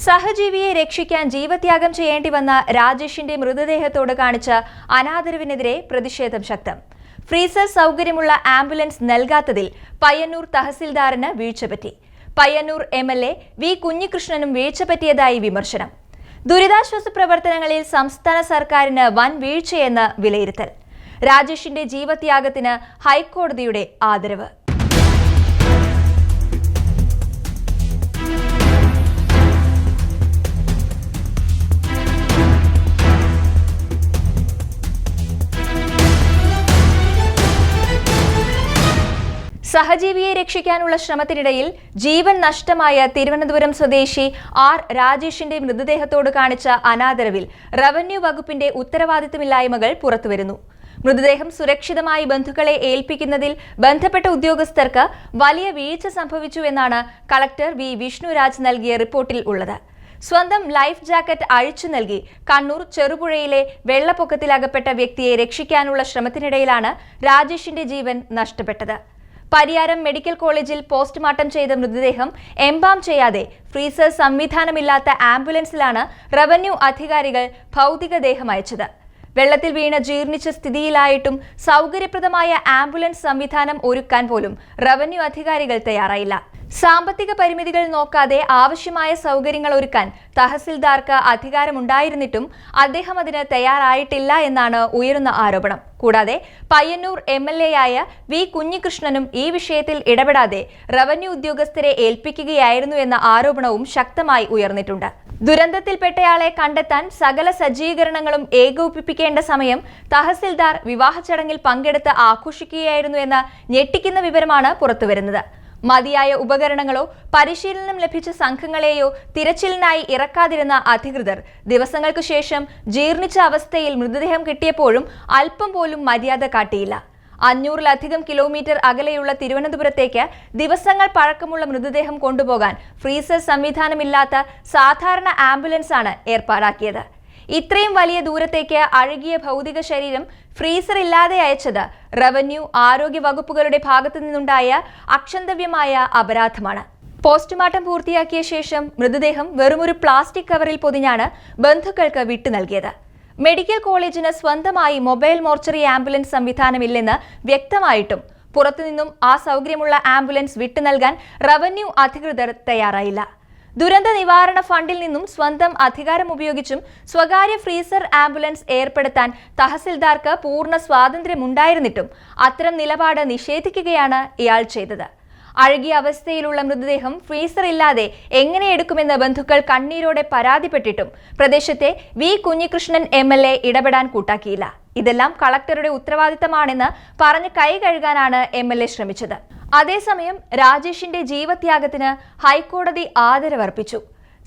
സഹജീവിയെ രക്ഷിക്കാൻ ജീവത്യാഗം ചെയ്യേണ്ടി വന്ന രാജേഷിന്റെ മൃതദേഹത്തോട് കാണിച്ച അനാദരവിനെതിരെ പ്രതിഷേധം ശക്തം. ഫ്രീസർ സൗകര്യമുള്ള ആംബുലൻസ് നൽകാത്തതിൽ പയ്യന്നൂർ തഹസിൽദാറിന് വീഴ്ചപറ്റി. പയ്യന്നൂർ MLA വി കുഞ്ഞികൃഷ്ണനും വീഴ്ചപറ്റിയതായി വിമർശനം. ദുരിതാശ്വാസ പ്രവർത്തനങ്ങളിൽ സംസ്ഥാന സർക്കാരിന് വൻ വീഴ്ചയെന്ന് വിലയിരുത്തൽ. രാജേഷിന്റെ ജീവത്യാഗത്തിന് ഹൈക്കോടതിയുടെ ആദരവ്. സഹജീവിയെ രക്ഷിക്കാനുള്ള ശ്രമത്തിനിടയിൽ ജീവൻ നഷ്ടമായ തിരുവനന്തപുരം സ്വദേശി R. രാജേഷിന്റെ മൃതദേഹത്തോട് കാണിച്ച അനാദരവിൽ റവന്യൂ വകുപ്പിന്റെ ഉത്തരവാദിത്തമില്ലായ്മകൾ പുറത്തുവരുന്നു. മൃതദേഹം സുരക്ഷിതമായി ബന്ധുക്കളെ ഏൽപ്പിക്കുന്നതിൽ ബന്ധപ്പെട്ട ഉദ്യോഗസ്ഥർക്ക് വലിയ വീഴ്ച സംഭവിച്ചു എന്നാണ് കളക്ടർ വി. വിഷ്ണുരാജ് നൽകിയ റിപ്പോർട്ടിൽ ഉള്ളത്. സ്വന്തം ലൈഫ് ജാക്കറ്റ് അഴിച്ചു നൽകി കണ്ണൂർ ചെറുപുഴയിലെ വെള്ളപ്പൊക്കത്തിലകപ്പെട്ട വ്യക്തിയെ രക്ഷിക്കാനുള്ള ശ്രമത്തിനിടയിലാണ് രാജേഷിന്റെ ജീവൻ നഷ്ടപ്പെട്ടത്. പരിയാരം മെഡിക്കൽ കോളേജിൽ പോസ്റ്റ്മോർട്ടം ചെയ്ത മൃതദേഹം എംബാം ചെയ്യാതെ ഫ്രീസർ സംവിധാനമില്ലാത്ത ആംബുലൻസിലാണ് റവന്യൂ അധികാരികൾ ഭൗതികദേഹം അയച്ചത്. വെള്ളത്തിൽ വീണ് ജീർണിച്ച സ്ഥിതിയിലായിട്ടും സൗകര്യപ്രദമായ ആംബുലൻസ് സംവിധാനം ഒരുക്കാൻ പോലും റവന്യൂ അധികാരികൾ തയ്യാറായില്ല. സാമ്പത്തിക പരിമിതികൾ നോക്കാതെ ആവശ്യമായ സൗകര്യങ്ങൾ ഒരുക്കാൻ തഹസിൽദാർക്ക് അധികാരമുണ്ടായിരുന്നിട്ടും അദ്ദേഹം അതിന് തയ്യാറായിട്ടില്ല എന്നാണ് ഉയരുന്ന ആരോപണം. കൂടാതെ പയ്യന്നൂർ MLA വി കുഞ്ഞികൃഷ്ണനും ഈ വിഷയത്തിൽ ഇടപെടാതെ റവന്യൂ ഉദ്യോഗസ്ഥരെ ഏൽപ്പിക്കുകയായിരുന്നു എന്ന ആരോപണവും ശക്തമായി ഉയർന്നിട്ടുണ്ട്. ദുരന്തത്തിൽപ്പെട്ടയാളെ കണ്ടെത്താൻ സകല സജ്ജീകരണങ്ങളും ഏകോപിപ്പിക്കേണ്ട സമയം തഹസിൽദാർ വിവാഹ ചടങ്ങിൽ പങ്കെടുത്ത് ആഘോഷിക്കുകയായിരുന്നു എന്ന ഞെട്ടിക്കുന്ന വിവരമാണ് പുറത്തുവരുന്നത്. മതിയായ ഉപകരണങ്ങളോ പരിശീലനം ലഭിച്ച സംഘങ്ങളെയോ തിരച്ചിലിനായി ഇറക്കാതിരുന്ന അധികൃതർ ദിവസങ്ങൾക്ക് ശേഷം ജീർണിച്ച അവസ്ഥയിൽ മൃതദേഹം കിട്ടിയപ്പോഴും അല്പം പോലും മര്യാദ കാട്ടിയില്ല. 500-ലധികം കിലോമീറ്റർ അകലെയുള്ള തിരുവനന്തപുരത്തേക്ക് ദിവസങ്ങൾ പഴക്കമുള്ള മൃതദേഹം കൊണ്ടുപോകാൻ ഫ്രീസർ സംവിധാനമില്ലാത്ത സാധാരണ ആംബുലൻസാണ് ഏർപ്പാടാക്കിയത്. ഇത്രയും വലിയ ദൂരത്തേക്ക് അഴുകിയ ഭൗതിക ശരീരം ഫ്രീസർ ഇല്ലാതെ അയച്ചത് റവന്യൂ, ആരോഗ്യ വകുപ്പുകളുടെ ഭാഗത്തു നിന്നുണ്ടായ അക്ഷന്തവ്യമായ അപരാധമാണ്. പോസ്റ്റ്മോർട്ടം പൂർത്തിയാക്കിയ ശേഷം മൃതദേഹം വെറുമൊരു പ്ലാസ്റ്റിക് കവറിൽ പൊതിഞ്ഞാണ് ബന്ധുക്കൾക്ക് വിട്ടു നൽകിയത്. മെഡിക്കൽ കോളേജിന് സ്വന്തമായി മൊബൈൽ മോർച്ചറി ആംബുലൻസ് സംവിധാനമില്ലെന്ന് വ്യക്തമായിട്ടും പുറത്തുനിന്നും ആ സൗകര്യമുള്ള ആംബുലൻസ് വിട്ടു നൽകാൻ റവന്യൂ അധികൃതർ തയ്യാറായില്ല. ദുരന്ത നിവാരണ ഫണ്ടിൽ നിന്നും സ്വന്തം അധികാരം ഉപയോഗിച്ചും സ്വകാര്യ ഫ്രീസർ ആംബുലൻസ് ഏർപ്പെടുത്താൻ തഹസിൽദാർക്ക് പൂർണ്ണ സ്വാതന്ത്ര്യമുണ്ടായിരുന്നിട്ടും അത്തരം നിലപാട് നിഷേധിക്കുകയാണ് ഇയാൾ ചെയ്തത്. അഴുകിയ അവസ്ഥയിലുള്ള മൃതദേഹം ഫ്രീസർ ഇല്ലാതെ എങ്ങനെ എടുക്കുമെന്ന് ബന്ധുക്കൾ കണ്ണീരോടെ പരാതിപ്പെട്ടിട്ടും പ്രദേശത്തെ വി കുഞ്ഞികൃഷ്ണൻ MLA ഇടപെടാൻ കൂട്ടാക്കിയില്ല. ഇതെല്ലാം കളക്ടറുടെ ഉത്തരവാദിത്തമാണെന്ന് പറഞ്ഞ് കൈ കഴുകാനാണ് MLA ശ്രമിച്ചത്. അതേസമയം രാജേഷിന്റെ ജീവത്യാഗത്തിന് ഹൈക്കോടതി ആദരവർപ്പിച്ചു.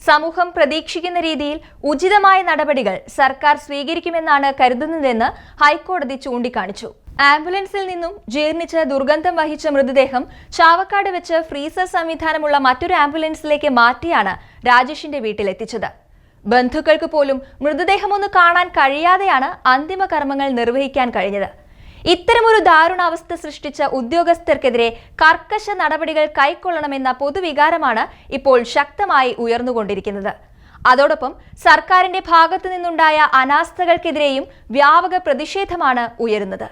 സമൂഹം പ്രതീക്ഷിക്കുന്ന രീതിയിൽ ഉചിതമായ നടപടികൾ സർക്കാർ സ്വീകരിക്കുമെന്നാണ് കരുതുന്നതെന്ന് ഹൈക്കോടതി ചൂണ്ടിക്കാണിച്ചു. ആംബുലൻസിൽ നിന്നും ജീർണിച്ച് ദുർഗന്ധം വഹിച്ച മൃതദേഹം ചാവക്കാട് വെച്ച് ഫ്രീസർ സംവിധാനമുള്ള മറ്റൊരു ആംബുലൻസിലേക്ക് മാറ്റിയാണ് രാജേഷിന്റെ വീട്ടിലെത്തിച്ചത്. ബന്ധുക്കൾക്ക് പോലും മൃതദേഹമൊന്ന് കാണാൻ കഴിയാതെയാണ് അന്തിമ കർമ്മങ്ങൾ നിർവഹിക്കാൻ കഴിഞ്ഞത്. ഇത്തരമൊരു ദാരുണാവസ്ഥ സൃഷ്ടിച്ച ഉദ്യോഗസ്ഥർക്കെതിരെ കർക്കശ നടപടികൾ കൈക്കൊള്ളണമെന്ന പൊതുവികാരമാണ് ഇപ്പോൾ ശക്തമായി ഉയർന്നുകൊണ്ടിരിക്കുന്നത്. അതോടൊപ്പം സർക്കാരിന്റെ ഭാഗത്തു നിന്നുണ്ടായ അനാസ്ഥകൾക്കെതിരെയും വ്യാപക പ്രതിഷേധമാണ് ഉയരുന്നത്.